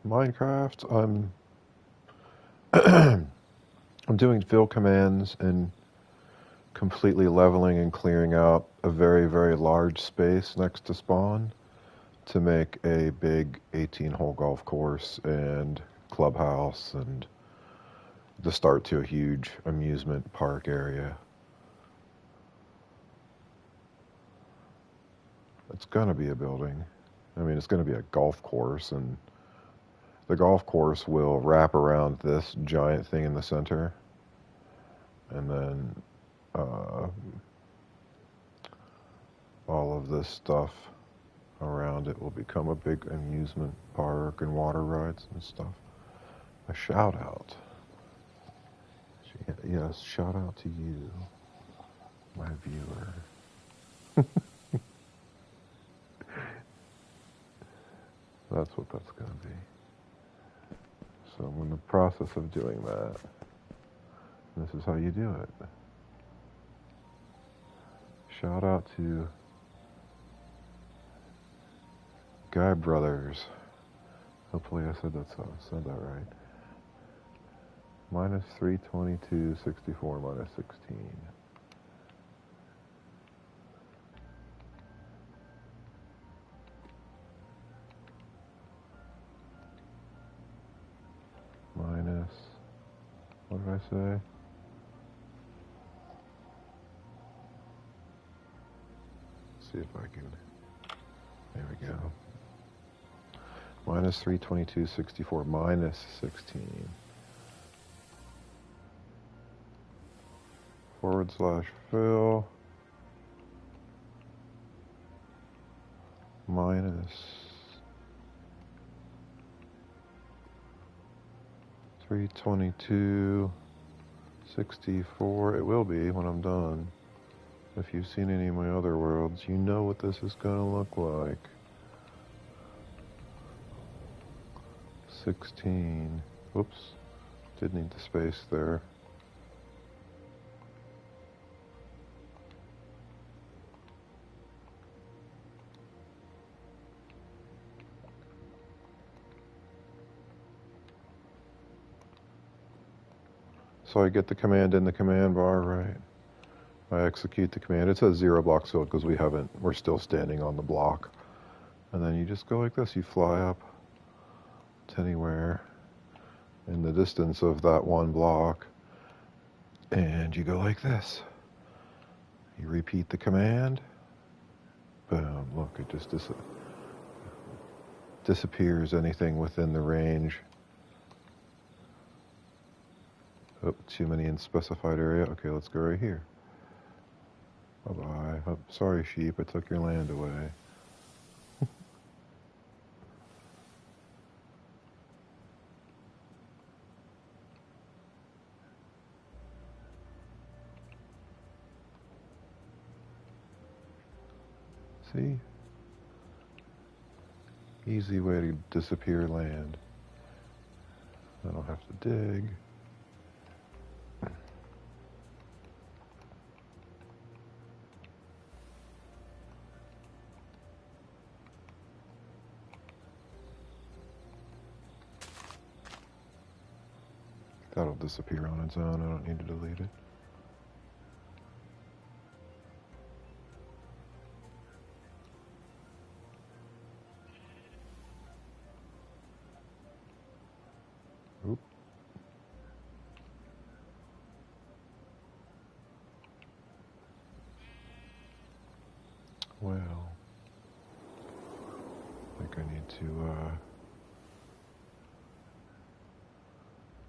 Minecraft, I'm doing fill commands and completely leveling and clearing out a very, very large space next to spawn to make a big 18-hole golf course and clubhouse and the start to a huge amusement park area. It's gonna be a building. I mean, it's gonna be a golf course, and the golf course will wrap around this giant thing in the center, and then uh, all of this stuff around it will become a big amusement park and water rides and stuff. A shout out. Yes, shout out to you, my viewer. That's what that's going to be. So I'm in the process of doing that. This is how you do it. Shout out to Guy Brothers. Hopefully I said that right. Minus 322, 64 minus 16. Minus, what did I say? Let's see if I can, there we go. Minus 322, 64 minus 16. /fill minus 322, 64. It will be when I'm done. If you've seen any of my other worlds, you know what this is going to look like. 16. Whoops. Did need the space there. So I get the command in the command bar, right? I execute the command. It says 0 blocks filled because we're still standing on the block. And then you just go like this. You fly up to anywhere in the distance of that one block, and you go like this. You repeat the command. Boom. Look, it just disappears anything within the range. Oh, too many in specified area. Okay, let's go right here. Bye-bye. Oh, sorry, sheep. I took your land away. See? Easy way to disappear land. I don't have to dig. That'll disappear on its own. I don't need to delete it. Oop. Well, I think I need to,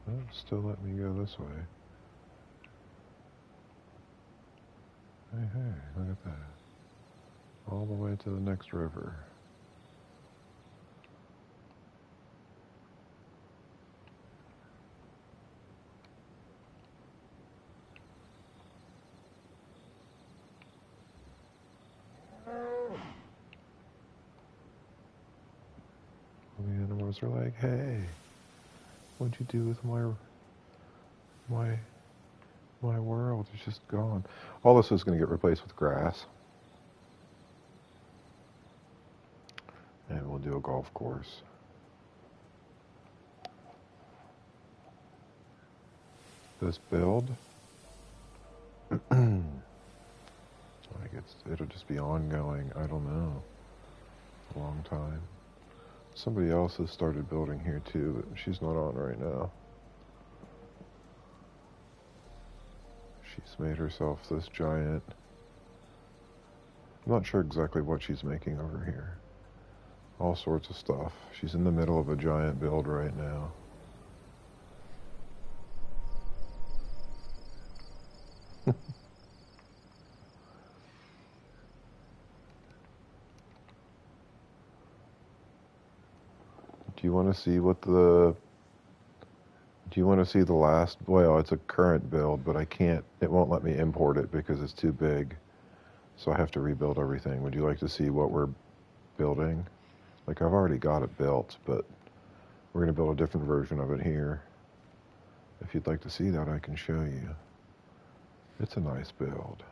oh, still let me go this way. Hey, hey, look at that. All the way to the next river. The animals are like, hey, what'd you do with my world? It's just gone. All this is going to get replaced with grass. And we'll do a golf course. This build, like it'll just be ongoing. I don't know. A long time. Somebody else has started building here too, but she's not on right now. She's made herself this giant. I'm not sure exactly what she's making over here. All sorts of stuff. She's in the middle of a giant build right now. Do you want to see what the... Do you want to see the last... Well, it's a current build, but I can't... It won't let me import it because it's too big. So I have to rebuild everything. Would you like to see what we're building? Like, I've already got it built, but we're going to build a different version of it here. If you'd like to see that, I can show you. It's a nice build.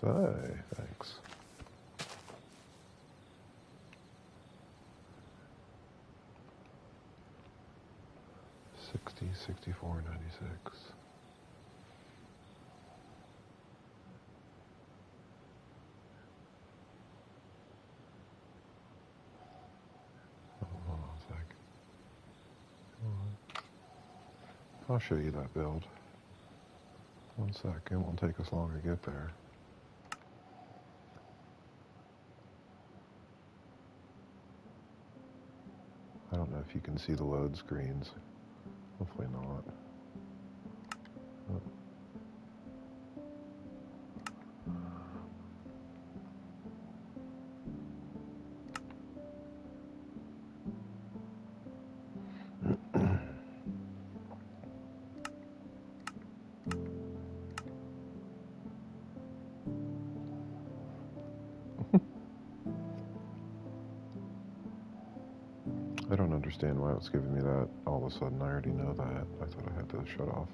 So, thanks. $60, $64.96. Hold on a sec. I'll show you that build. One sec. It won't take us long to get there. I don't know if you can see the load screens. Hopefully not. Oh. I don't understand why it's giving me that all of a sudden. I already know that. I thought I had to shut off.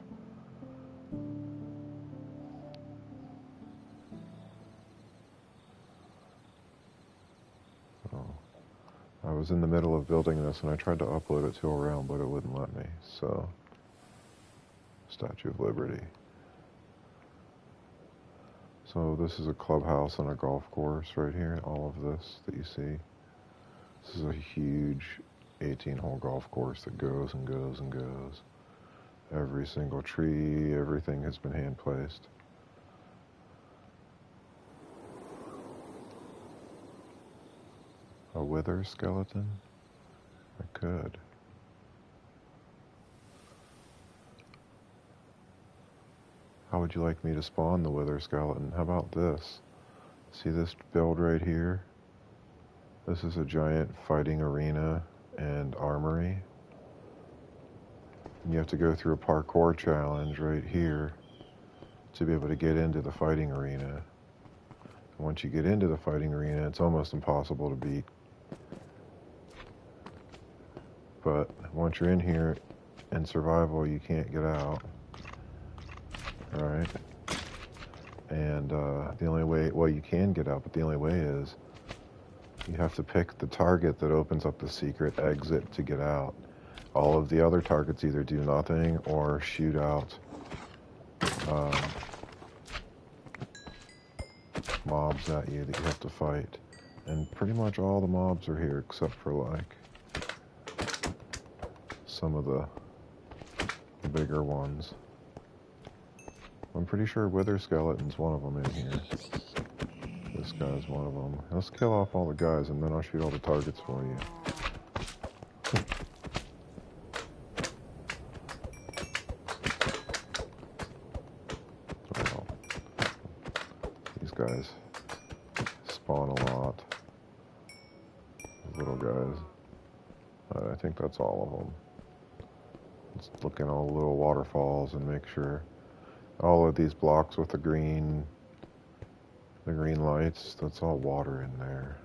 Oh. I was in the middle of building this and I tried to upload it to a realm, but it wouldn't let me. So, Statue of Liberty. So this is a clubhouse on a golf course right here. All of this that you see. This is a huge 18-hole golf course that goes and goes and goes. Every single tree, everything has been hand placed. A wither skeleton? I could. How would you like me to spawn the wither skeleton? How about this? See this build right here? This is a giant fighting arena and armory. And you have to go through a parkour challenge right here to be able to get into the fighting arena. And once you get into the fighting arena, it's almost impossible to beat. But once you're in here in survival, you can't get out. Alright? And the only way, well, you can get out, but the only way is you have to pick the target that opens up the secret exit to get out. All of the other targets either do nothing or shoot out mobs at you that you have to fight. And pretty much all the mobs are here except for like some of the bigger ones. I'm pretty sure Wither Skeleton's one of them in here. This guy's one of them. Let's kill off all the guys and then I'll shoot all the targets for you. Well, these guys spawn a lot. These little guys. I think that's all of them. Let's look in all the little waterfalls and make sure. All of these blocks with the green lights, that's all water in there.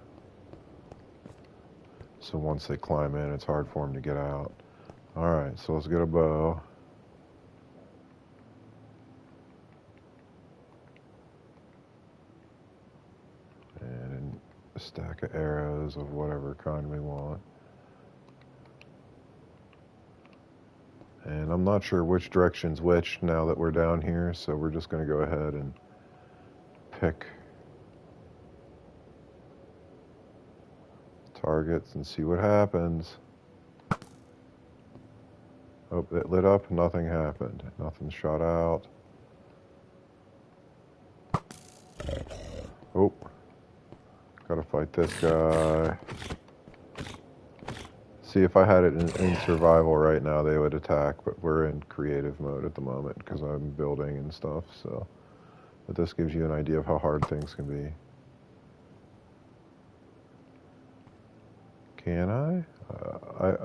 So once they climb in, it's hard for them to get out. Alright, so let's get a bow. And a stack of arrows of whatever kind we want. And I'm not sure which direction's which now that we're down here, so we're just going to go ahead and pick targets and see what happens. Oh, it lit up, nothing happened. Nothing shot out. Oh, gotta fight this guy. See, if I had it in survival right now, they would attack, but we're in creative mode at the moment because I'm building and stuff, so. But this gives you an idea of how hard things can be. Can I?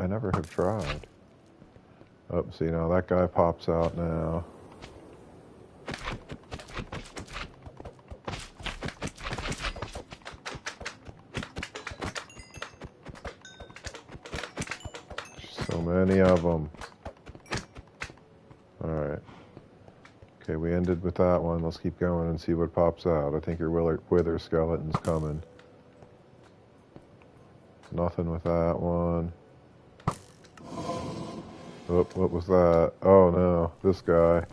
I never have tried. Oh, see, now that guy pops out now. So many of them. Alright. Okay, we ended with that one. Let's keep going and see what pops out. I think your wither skeleton's coming. Nothing with that one. Oh, what was that? Oh no, this guy.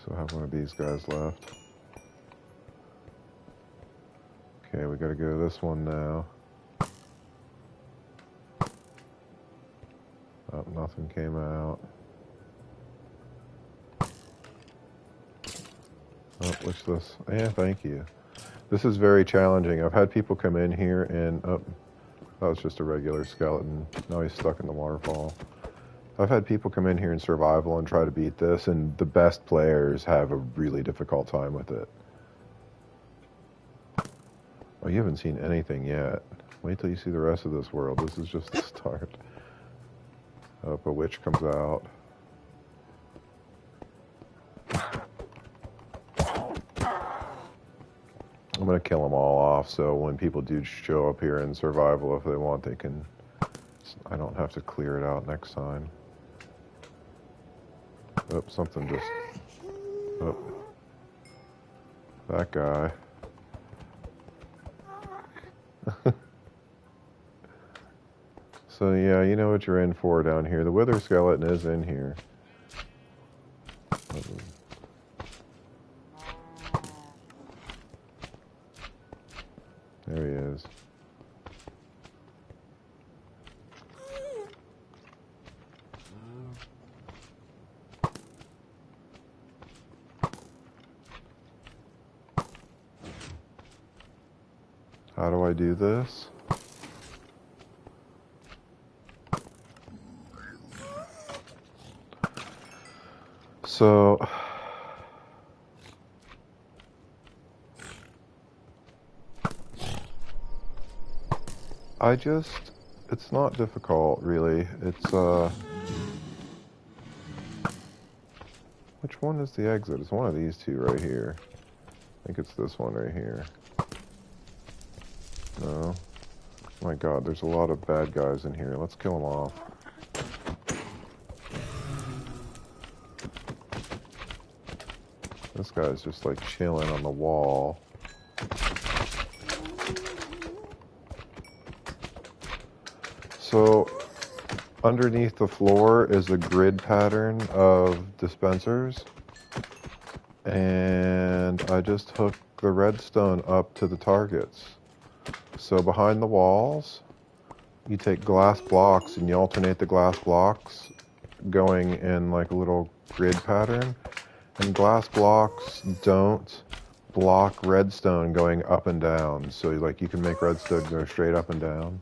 So I have one of these guys left. Okay, we gotta go to this one now. Oh, nothing came out. Oh, what's this? Yeah, thank you. This is very challenging. I've had people come in here and, oh, that was just a regular skeleton. Now he's stuck in the waterfall. I've had people come in here in survival and try to beat this, and the best players have a really difficult time with it. Oh, you haven't seen anything yet. Wait till you see the rest of this world. This is just the start. Oh, a witch comes out. I'm going to kill them all off, so when people do show up here in survival, if they want, they can... I don't have to clear it out next time. Oh, something just... Oh. That guy. So yeah, you know what you're in for down here. The wither skeleton is in here. There he is. How do I do this? So it's not difficult really. It's which one is the exit? It's one of these two right here. I think it's this one right here. No. My God, there's a lot of bad guys in here. Let's kill them off. This guy's just like chilling on the wall. So underneath the floor is a grid pattern of dispensers, and I just hooked the redstone up to the targets. So behind the walls, you take glass blocks and you alternate the glass blocks going in like a little grid pattern, and glass blocks don't block redstone going up and down. So like you can make redstone go straight up and down.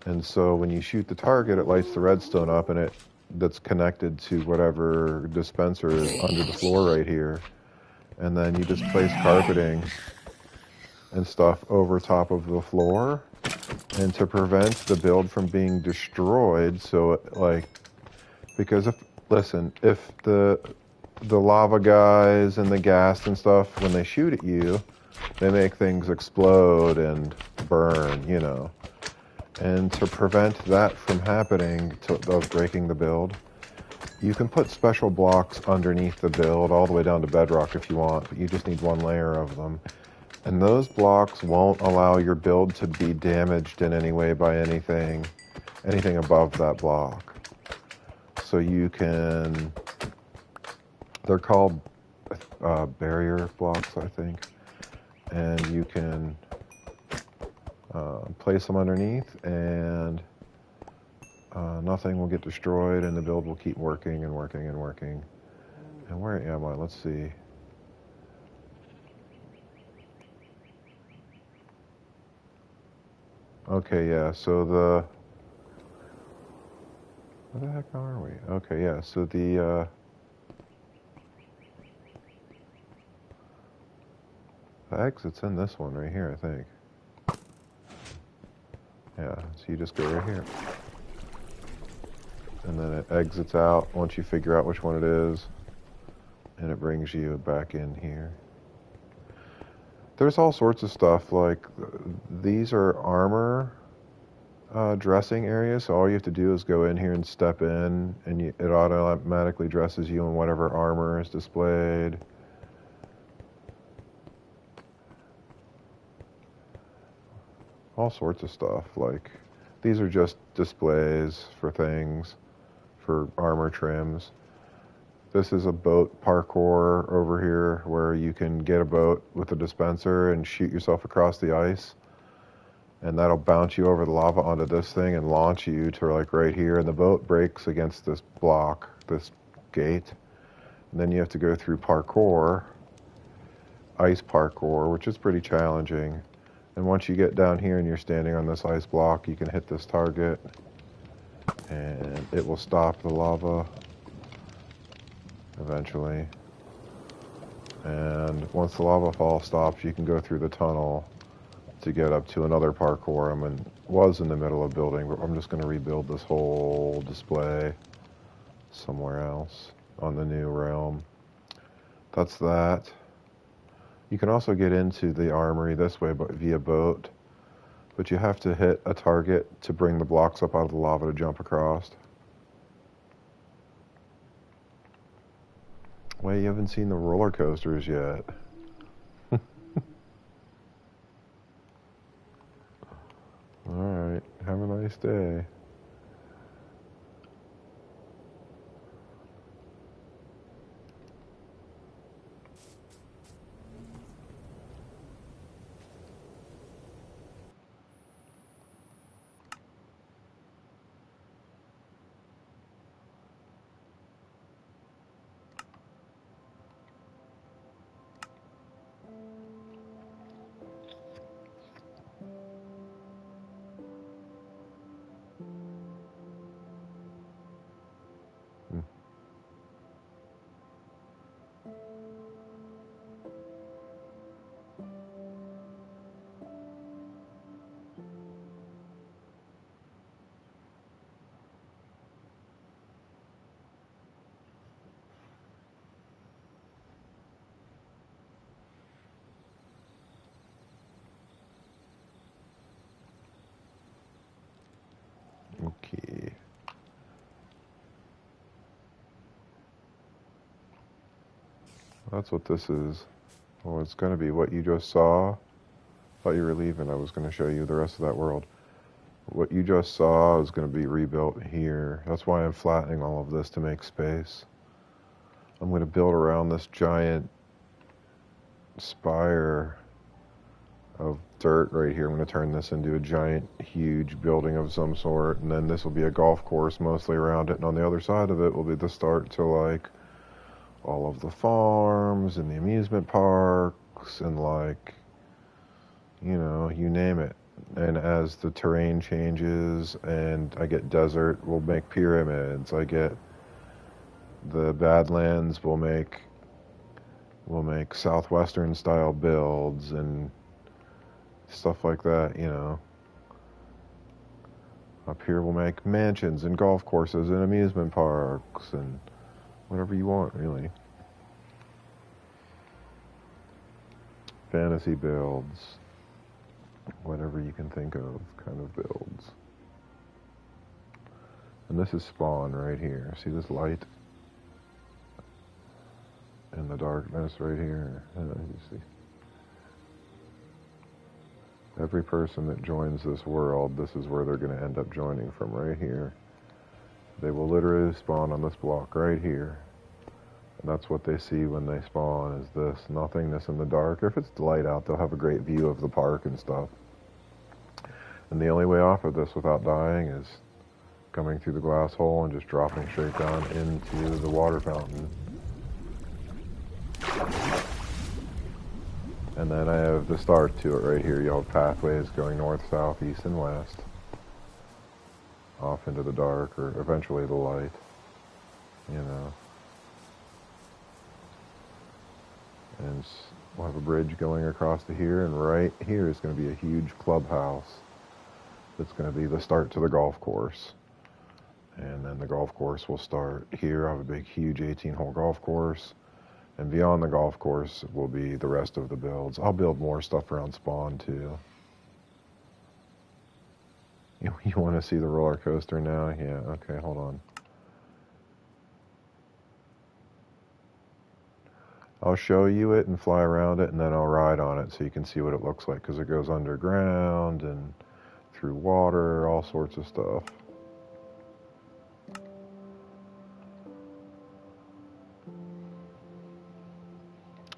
And so when you shoot the target, it lights the redstone up, and that's connected to whatever dispenser is under the floor right here. And then you just place carpeting and stuff over top of the floor, and to prevent the build from being destroyed. So because if the lava guys and the gas and stuff, when they shoot at you, they make things explode and burn, you know. And to prevent that from happening, of breaking the build, you can put special blocks underneath the build all the way down to bedrock if you want, but you just need one layer of them. And those blocks won't allow your build to be damaged in any way by anything above that block. So you can, they're called barrier blocks, I think, and you can place them underneath, and nothing will get destroyed, and the build will keep working and working and working. And where am I? Let's see. Okay, yeah, so where the heck are we? Okay, yeah, so the exit's in this one right here, I think. Yeah, so you just go right here. And then it exits out once you figure out which one it is, and it brings you back in here. There's all sorts of stuff, like these are armor dressing areas, so all you have to do is go in here and step in, and it automatically dresses you in whatever armor is displayed. All sorts of stuff, like these are just displays for things, for armor trims. This is a boat parkour over here where you can get a boat with a dispenser and shoot yourself across the ice, and that'll bounce you over the lava onto this thing and launch you to like right here, and the boat breaks against this block, this gate, and then you have to go through parkour, ice parkour, which is pretty challenging. And once you get down here and you're standing on this ice block, you can hit this target and it will stop the lava eventually. And once the lava fall stops, you can go through the tunnel to get up to another parkour. Was in the middle of building, but I'm just going to rebuild this whole display somewhere else on the new realm. That's that. You can also get into the armory this way, but via boat. But you have to hit a target to bring the blocks up out of the lava to jump across. Well, you haven't seen the roller coasters yet. Alright, have a nice day. Okay. That's what this is. Well, it's going to be what you just saw. Thought you were leaving. I was going to show you the rest of that world. What you just saw is going to be rebuilt here. That's why I'm flattening all of this to make space. I'm going to build around this giant spire of dirt right here. I'm going to turn this into a giant, huge building of some sort, and then this will be a golf course mostly around it, and on the other side of it will be the start to like all of the farms and the amusement parks and like, you know, you name it. And as the terrain changes and I get desert, we'll make pyramids. I get the Badlands, we'll make southwestern style builds and stuff like that, you know. Up here we'll make mansions and golf courses and amusement parks and whatever you want, really. Fantasy builds. Whatever you can think of, kind of builds. And this is spawn right here. See this light? In the darkness right here. You see. Every person that joins this world, this is where they're going to end up joining from, right here. They will literally spawn on this block right here. And that's what they see when they spawn, is this nothingness in the dark. If it's light out, they'll have a great view of the park and stuff. And the only way off of this without dying is coming through the glass hole and just dropping straight down into the water fountain. And then I have the start to it right here. You have pathways going north, south, east, and west. Off into the dark, or eventually the light, you know. And we'll have a bridge going across to here, and right here is going to be a huge clubhouse. That's going to be the start to the golf course. And then the golf course will start here. I have a big, huge 18-hole golf course. And beyond the golf course will be the rest of the builds. I'll build more stuff around spawn, too. You want to see the roller coaster now? Yeah, okay, hold on. I'll show you it and fly around it, and then I'll ride on it so you can see what it looks like, because it goes underground and through water, all sorts of stuff.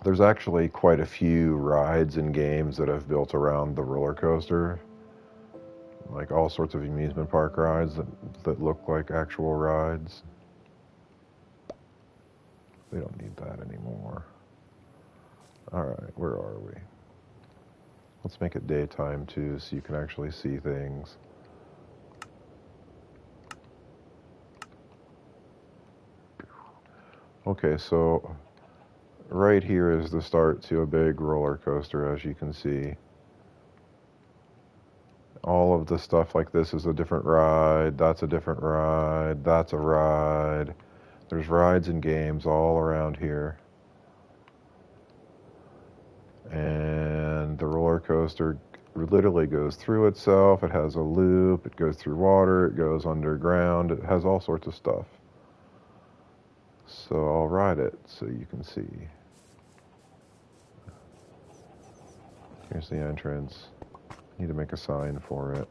There's actually quite a few rides and games that I've built around the roller coaster. Like all sorts of amusement park rides that look like actual rides. We don't need that anymore. Alright, where are we? Let's make it daytime too, so you can actually see things. Okay, so right here is the start to a big roller coaster, as you can see. All of the stuff like this is a different ride, that's a different ride, that's a ride. There's rides and games all around here. And the roller coaster literally goes through itself. It has a loop, it goes through water, it goes underground, it has all sorts of stuff. So I'll ride it so you can see. Here's the entrance. Need to make a sign for it.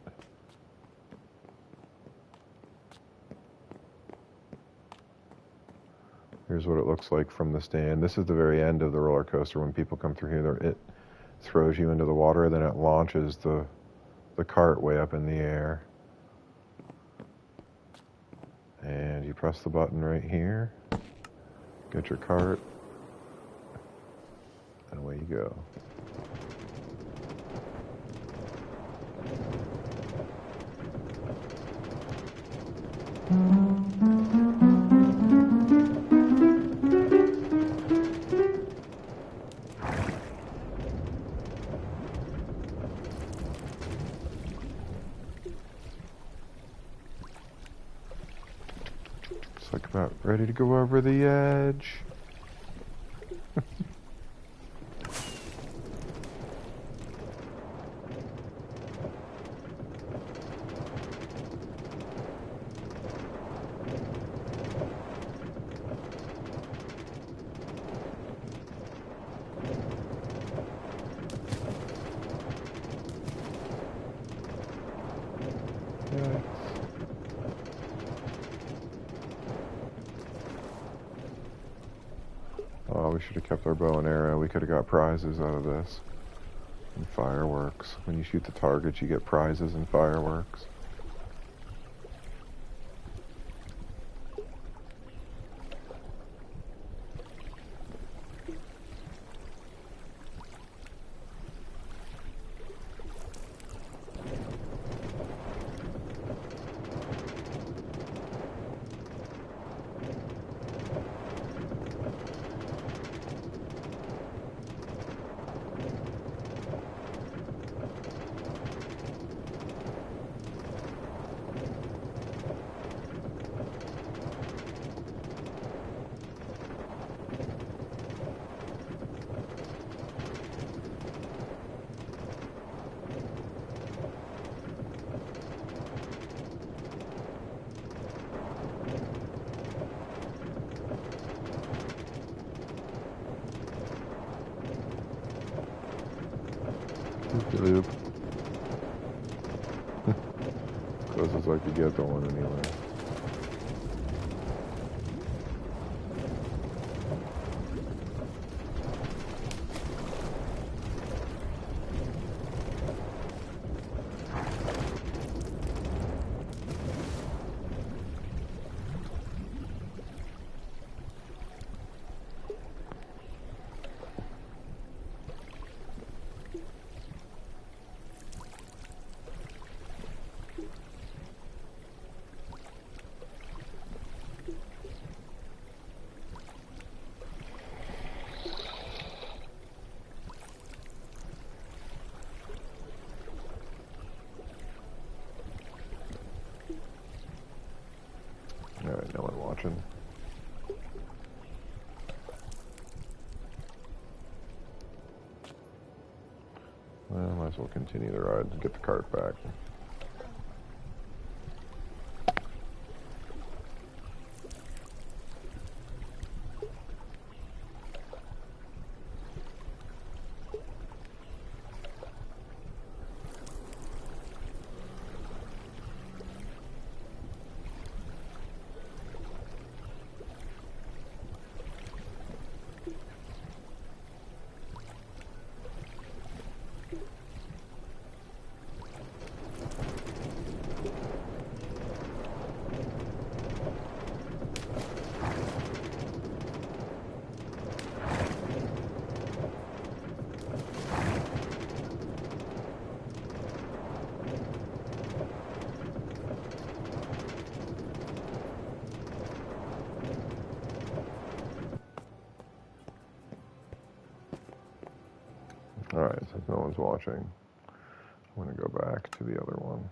Here's what it looks like from the stand. This is the very end of the roller coaster. When people come through here, it throws you into the water, then it launches the cart way up in the air. And you press the button right here, get your cart, and away you go. It's like about ready to go over the edge. we should have kept our bow and arrow. We could have got prizes out of this. And fireworks. When you shoot the targets, you get prizes and fireworks. Loop. Close as I could get the one anyway. Alright, no one watching. Well, might as well continue the ride and get the cart back. Alright, since no one's watching, I'm going to go back to the other one.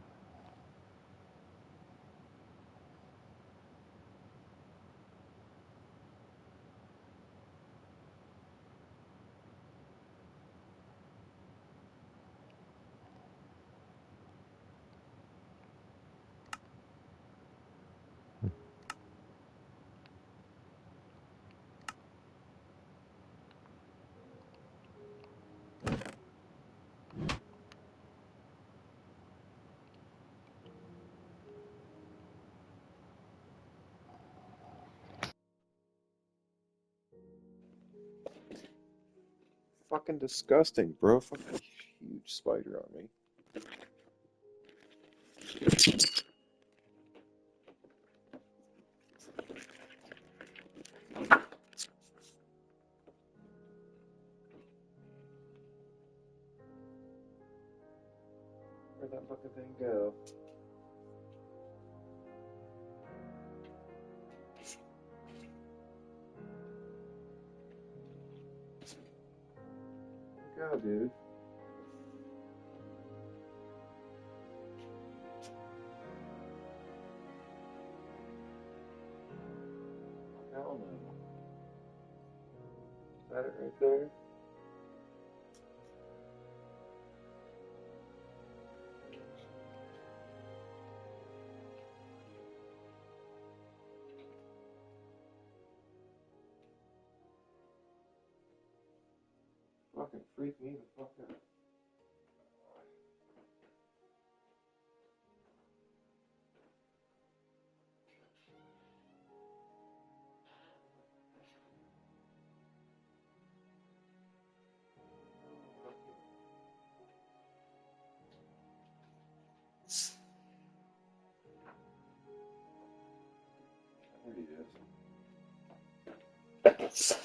Fucking disgusting, bro. Fucking huge spider on me. Where'd that fucking thing go? Go, dude. Hell no. Is that it right there? Fucking freak me the fuck out. There he is.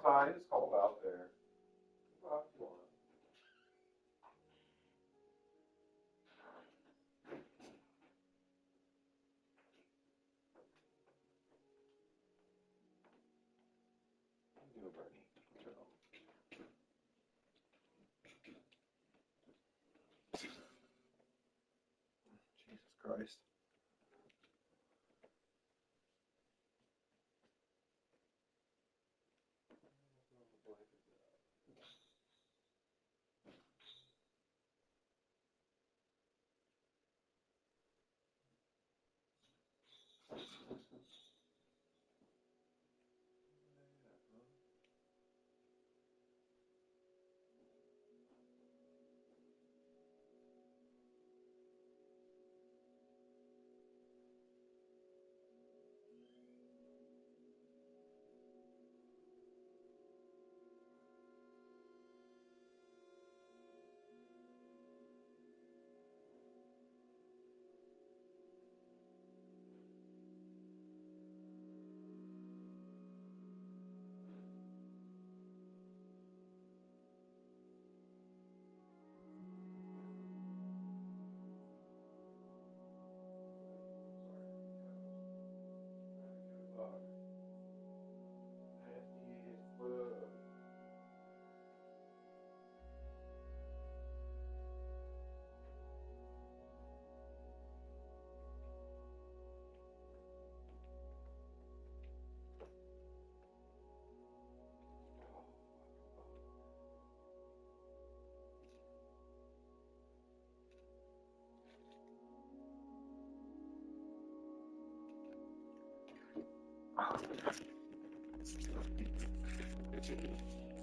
Outside, it's cold out there. Go out if you want. You know, Bernie. Turn on. Jesus Christ.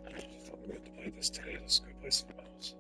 I just thought we had to play this today. Let's go play some else.